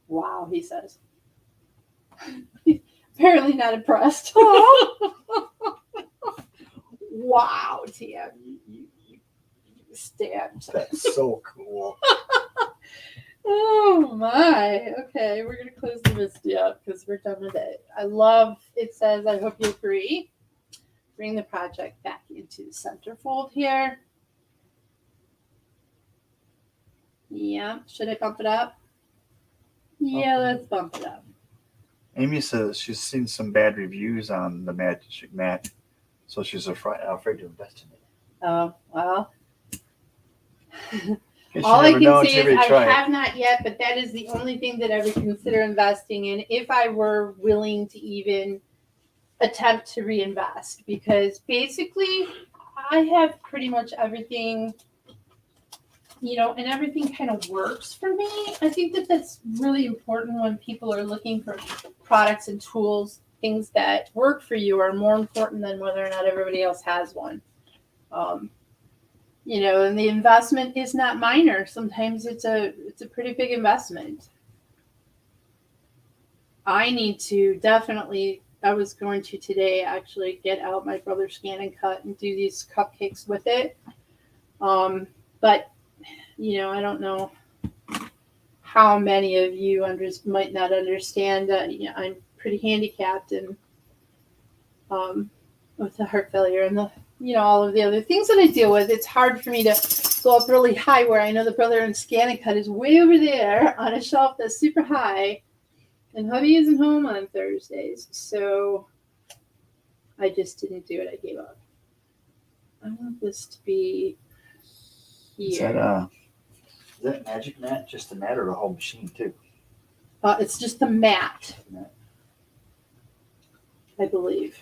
Wow, he says. Apparently not impressed. Wow, Tam. You stamped. That's so cool. Oh my. Okay, we're going to close the Misty up because we're done with it. I love, it says, I hope you agree. Bring the project back into the centerfold here. Yeah, should I bump it up? Yeah, let's bump it up. Amy says she's seen some bad reviews on the Magic Mat, so she's afraid to invest in it. Oh, well. All I can say is I have not yet, but that is the only thing that I would consider investing in if I were willing to even attempt to reinvest. Because basically, I have pretty much everything, and everything kind of works for me. I think that that's really important when people are looking for products and tools. Things that work for you are more important than whether or not everybody else has one. And the investment is not minor. Sometimes it's a pretty big investment. I need to definitely, I was going to today actually get out my brother's Scan and Cut and do these cupcakes with it. But, I don't know how many of you might not understand that I'm pretty handicapped and with the heart failure and the all of the other things that I deal with. It's hard for me to go up really high where I know the Brother and Scan and Cut is way over there on a shelf that's super high, and hubby isn't home on Thursdays, so I just didn't do it. I gave up. I want this to be here. Is that magic mat? Just the mat or the whole machine too? It's just the mat, I believe.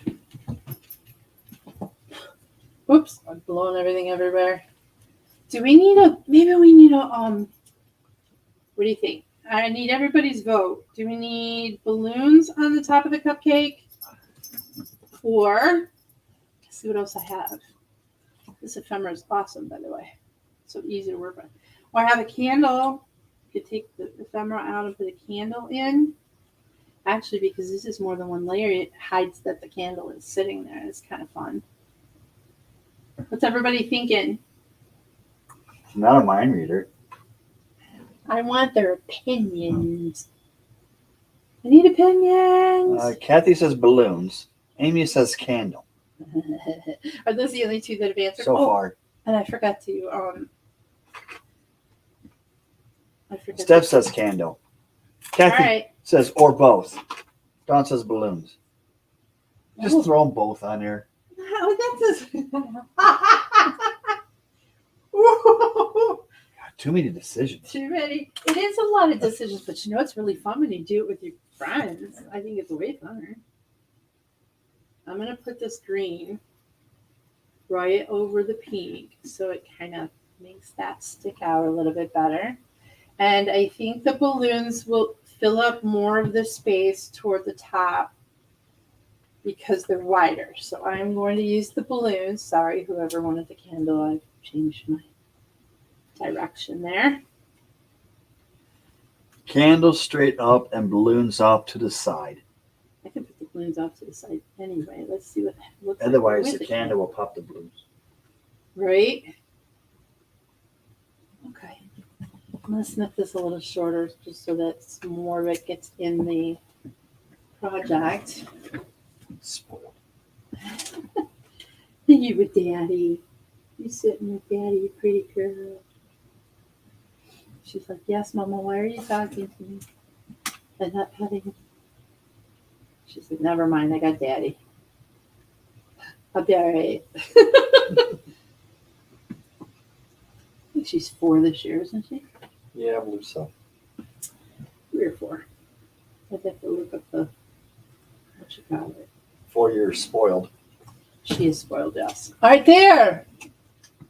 Oops, I'm blowing everything everywhere. Do we need maybe we need what do you think? I need everybody's vote. Do we need balloons on the top of the cupcake? Or, let's see what else I have. This ephemera is awesome, by the way. So easy to work with. Or have a candle. You could take the ephemera out and put a candle in. Actually, because this is more than one layer, it hides that the candle is sitting there. It's kind of fun. What's everybody thinking? I'm not a mind reader. I want their opinions. I need opinions. Kathy says balloons. Amy says candle. Are those the only two that have answered? So far. And I forgot to Steph says candle. Kathy says or both. Dawn says balloons. Just throw them both on there. Too many decisions. Too many. It is a lot of decisions, but it's really fun when you do it with your friends. I think it's way funner. I'm going to put this green right over the pink so it kind of makes that stick out a little bit better. And I think the balloons will fill up more of the space toward the top because they're wider. So I'm going to use the balloons. Sorry, whoever wanted the candle, I've changed my direction there. Candles straight up and balloons off to the side. I can put the balloons off to the side anyway. Let's see what it looks like. Otherwise, the candle will pop the balloons. Right? Okay. I'm going to snip this a little shorter just so that more of it gets in the project. Spoiled. You with Daddy. You sitting with Daddy, you pretty girl. She's like, yes, Mama, why are you talking to me? And not petting. She said, never mind, I got Daddy. I'll be all right. I think she's 4 this year, isn't she? Yeah, I believe so. 3 or 4. I'd have to look up what you call it. 4 years spoiled. She is spoiled, yes. All right, there.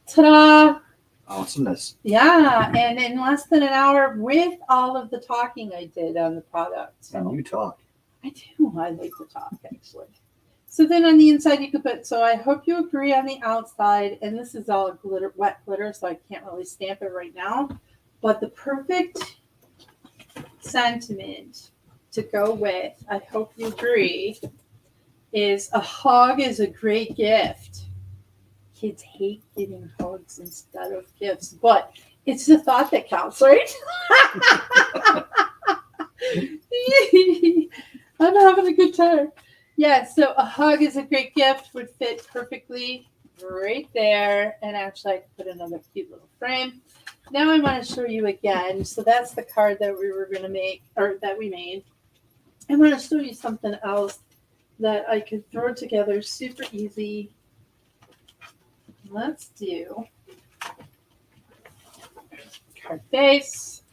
Ta-da. Awesomeness. Yeah, and in less than an hour with all of the talking I did on the product. So. And you talk. I do. I like to talk, actually. So then on the inside you could put, so I hope you agree on the outside, and this is all glitter, wet glitter, so I can't really stamp it right now. But the perfect sentiment to go with, I hope you agree, is a hug is a great gift. Kids hate giving hugs instead of gifts, but it's the thought that counts, right? I'm having a good time. Yeah, so a hug is a great gift, would fit perfectly right there. And actually, I could put another cute little frame. Now I want to show you again. So that's the card that we were going to make, or that we made. I want to show you something else that I could throw together super easy. Let's do card base.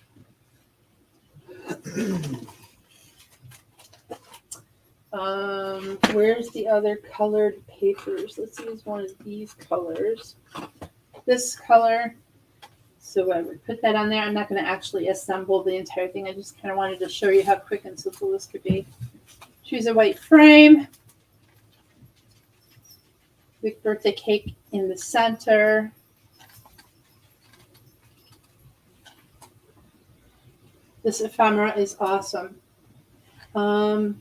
Where's the other colored papers? Let's use one of these colors. This color. So I would put that on there. I'm not going to actually assemble the entire thing. I just kind of wanted to show you how quick and simple this could be. Choose a white frame. Big birthday cake in the center. This ephemera is awesome. Now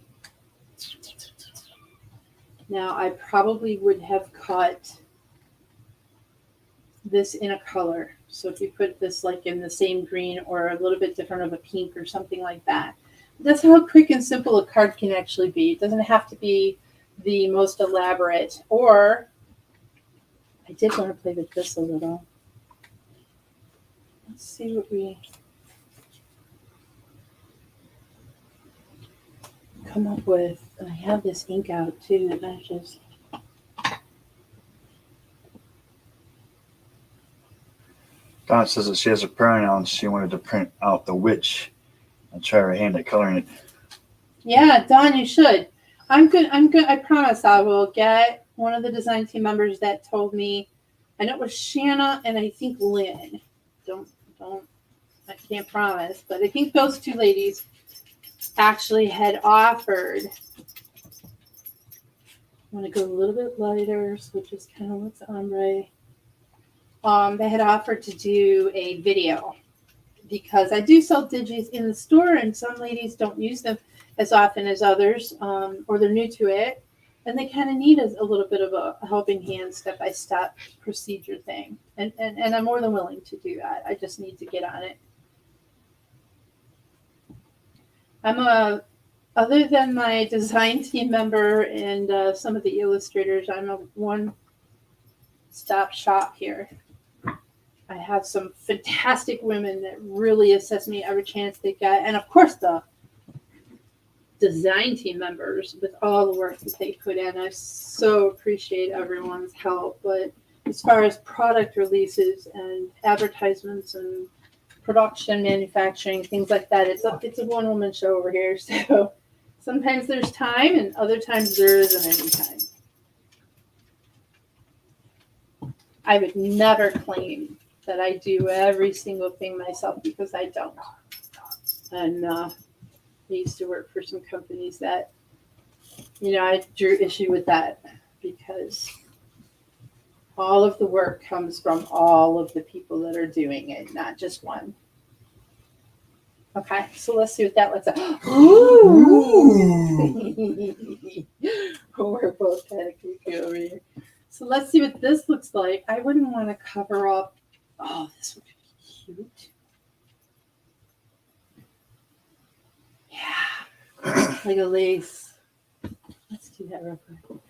I probably would have cut this in a color So if you put this like in the same green or a little bit different of a pink or something like that. That's how quick and simple a card can actually be. It doesn't have to be the most elaborate. Or I did want to play with this a little. Let's see what we come up with. And I have this ink out too that matches. Donna says that she has a printer and she wanted to print out the witch and try her hand at coloring it. Yeah, Dawn, you should. I'm good. I promise I will get one of the design team members that told me. I know it was Shanna and I think Lynn. Don't. I can't promise, but I think those two ladies actually had offered. I want to go a little bit lighter, so it just kind of looks ombre. They had offered to do a video because I do sell digis in the store, and some ladies don't use them as often as others, or they're new to it, and they kind of need a little bit of a helping hand, step-by-step procedure thing. And I'm more than willing to do that. I just need to get on it. Other than my design team member and some of the illustrators, I'm a one-stop shop here. I have some fantastic women that really assist me every chance they get. And of course, the design team members with all the work that they put in. I so appreciate everyone's help. But as far as product releases and advertisements and production, manufacturing, things like that, it's a one-woman show over here. So sometimes there's time and other times there isn't any time. I would never claim that I do every single thing myself because I don't. And I used to work for some companies that, I drew issue with that because all of the work comes from all of the people that are doing it, not just one. Okay, so let's see what that looks like. Ooh. We're both kind of creepy over here. So let's see what this looks like. I wouldn't want to cover up. Oh, this would be cute. Yeah, like a lace. Let's do that real quick.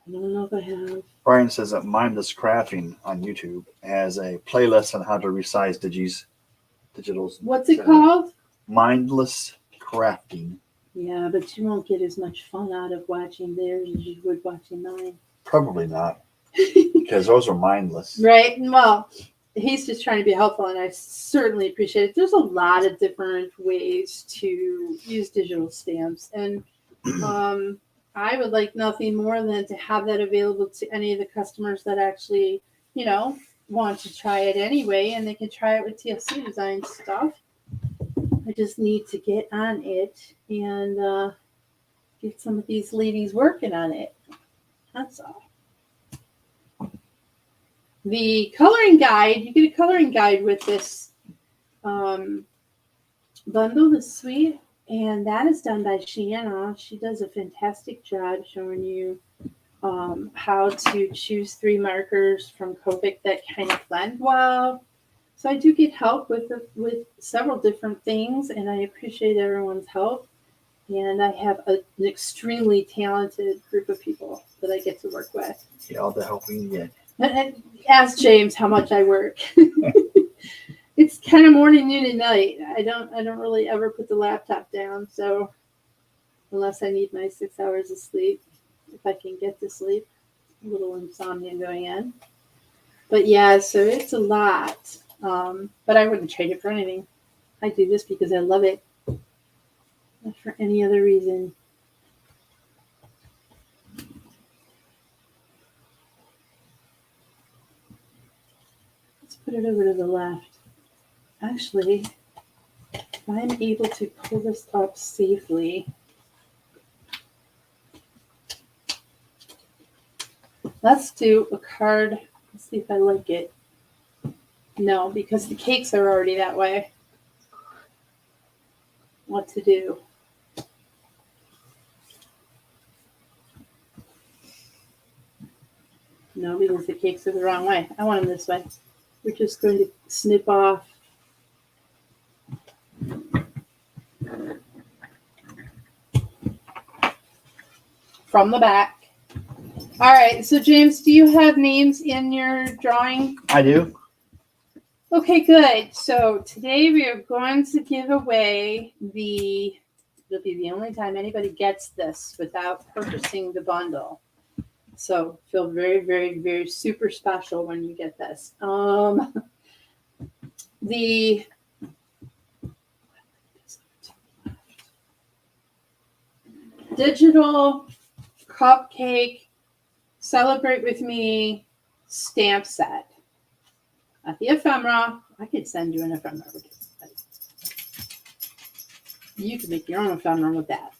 I don't know if I have. Brian says that Mindless Crafting on YouTube has a playlist on how to resize digitals. What's it called? Mindless Crafting. Yeah, but you won't get as much fun out of watching theirs as you would watching mine. Probably not, because those are mindless. Right. Well, he's just trying to be helpful, and I certainly appreciate it. There's a lot of different ways to use digital stamps, and I would like nothing more than to have that available to any of the customers that actually, want to try it anyway, and they can try it with TLC Design stuff. I just need to get on it and get some of these ladies working on it. That's all. The coloring guide, you get a coloring guide with this bundle, the suite, and that is done by Shanna. She does a fantastic job showing you how to choose 3 markers from Copic that kind of blend well. So I do get help with several different things, and I appreciate everyone's help. And I have an extremely talented group of people that I get to work with. Yeah, all the help we can get. And ask James how much I work. It's kind of morning, noon, and night. I don't really ever put the laptop down. So unless I need my 6 hours of sleep, if I can get to sleep, a little insomnia going in. But yeah, so it's a lot. But I wouldn't trade it for anything. I do this because I love it. Not for any other reason. Let's put it over to the left. Actually, if I'm able to pull this up safely. Let's do a card. Let's see if I like it. No, because the cakes are already that way. What to do? No, because the cakes are the wrong way. I want them this way. We're just going to snip off from the back. All right, so James, do you have names in your drawing? I do. Okay, good. So today we are going to give away it'll be the only time anybody gets this without purchasing the bundle. So feel very, very, very super special when you get this. The digital cupcake Celebrate With Me stamp set. Not the ephemera. I could send you an ephemera. You can make your own ephemera with that.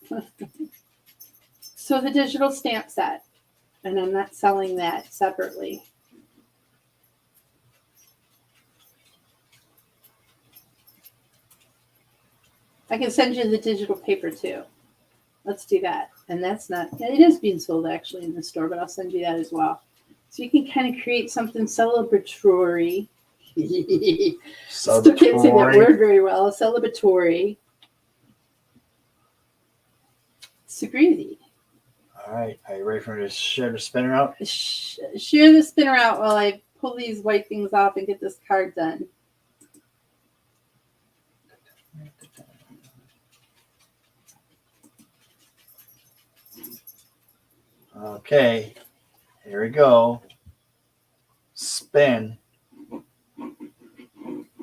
So the digital stamp set. And I'm not selling that separately. I can send you the digital paper too. Let's do that. And it is being sold actually in the store, but I'll send you that as well. So you can kind of create something celebratory. Still can't say that word very well. Celebratory. Super easy. All right. Are you ready for me to share the spinner out? Share the spinner out while I pull these white things off and get this card done. Okay. Here we go. Spin.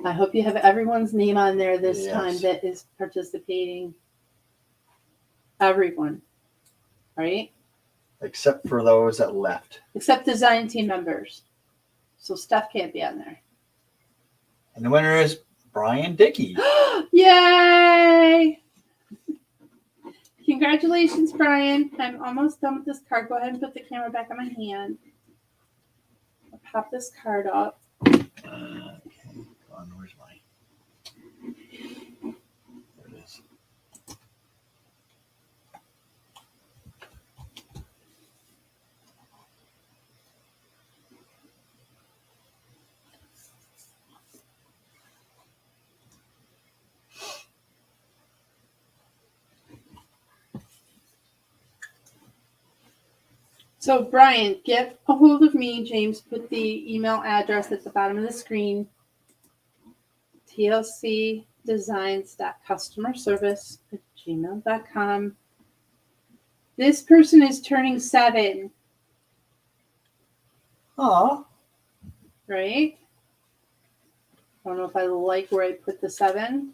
I hope you have everyone's name on there this Yes. time that is participating. Everyone. Right? Except for those that left. Except design team members. So Steph can't be on there. And the winner is Brian Dickey. Yay! Congratulations, Brian. I'm almost done with this card. Go ahead and put the camera back on my hand. I'll pop this card up. Okay. Come on, where's mine? There it is. So, Brian, get a hold of me. James put the email address at the bottom of the screen. TLCDesigns.customerservice@gmail.com. This person is turning 7. Aw. Right? I don't know if I like where I put the 7.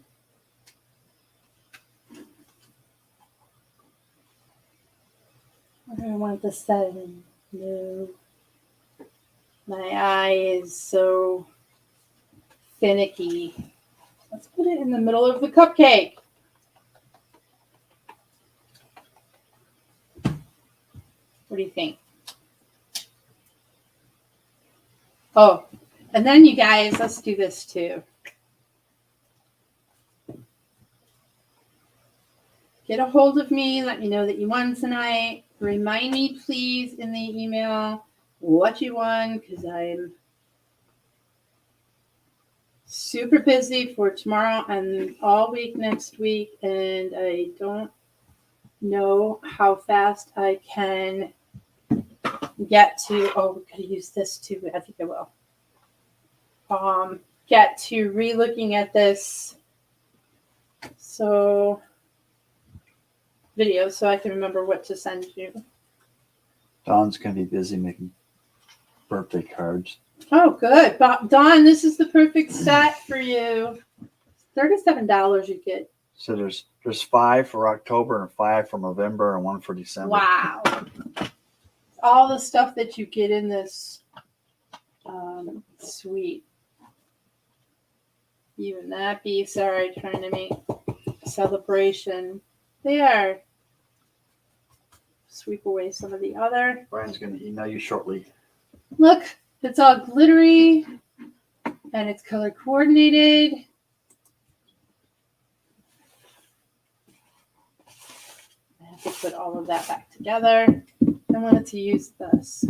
Where do I want the 7? No. My eye is so finicky. Let's put it in the middle of the cupcake. What do you think? Oh, and then you guys, let's do this too. Get a hold of me. Let me know that you won tonight. Remind me, please, in the email what you won, because I'm super busy for tomorrow and all week next week, and I don't know how fast I can get to. Oh, we could use this too. I think I will. Get to re-looking at this video so I can remember what to send you. Dawn's going to be busy making birthday cards. Oh, good. Dawn, this is the perfect set for you. $37 you get. So there's 5 for October and 5 for November and 1 for December. Wow. All the stuff that you get in this suite. Even that be sorry, trying to make a celebration. There. Sweep away some of the other. Brian's going to email you shortly. Look, it's all glittery and it's color coordinated. I have to put all of that back together. I wanted to use this.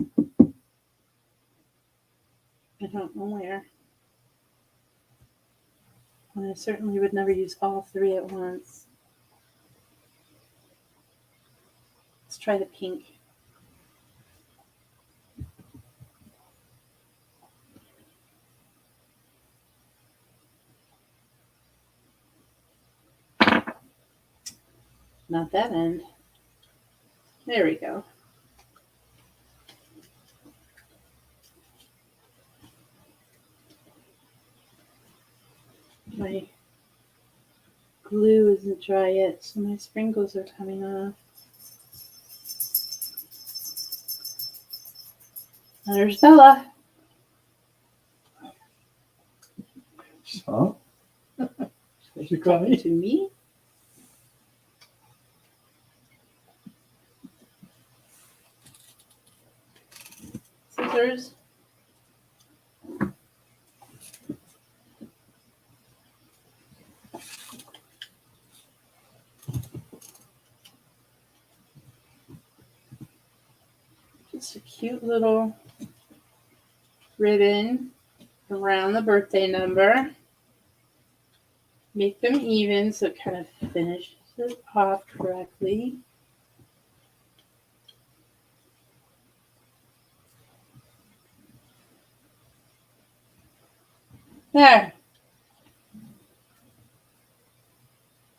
I don't know where. And I certainly would never use all three at once. Let's try the pink. Not that end. There we go. My glue isn't dry yet, so my sprinkles are coming off. There's Bella. So, what you call me? To me? Scissors. Just a cute little ribbon around the birthday number. Make them even so it kind of finishes it off correctly. There.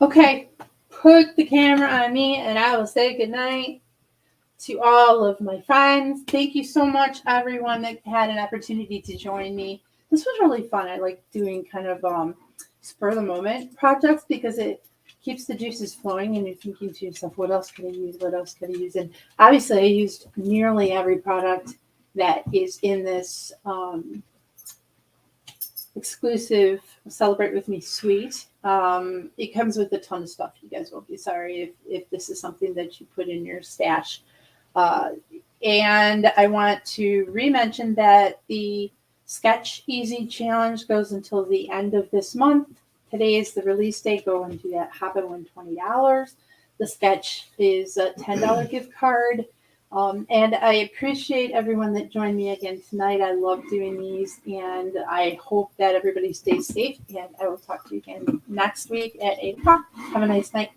Okay, put the camera on me and I will say goodnight to all of my friends. Thank you so much, everyone that had an opportunity to join me. This was really fun. I like doing kind of spur of the moment projects because it keeps the juices flowing and you're thinking to yourself, what else could I use? What else could I use? And obviously I used nearly every product that is in this exclusive Celebrate With Me suite. It comes with a ton of stuff. You guys won't be sorry if this is something that you put in your stash. And I want to re-mention that the Sketch Easy Challenge goes until the end of this month. Today is the release date. Go and do that. Hop and win $20. The Sketch is a $10 gift card. And I appreciate everyone that joined me again tonight. I love doing these, and I hope that everybody stays safe. And I will talk to you again next week at 8 o'clock. Have a nice night.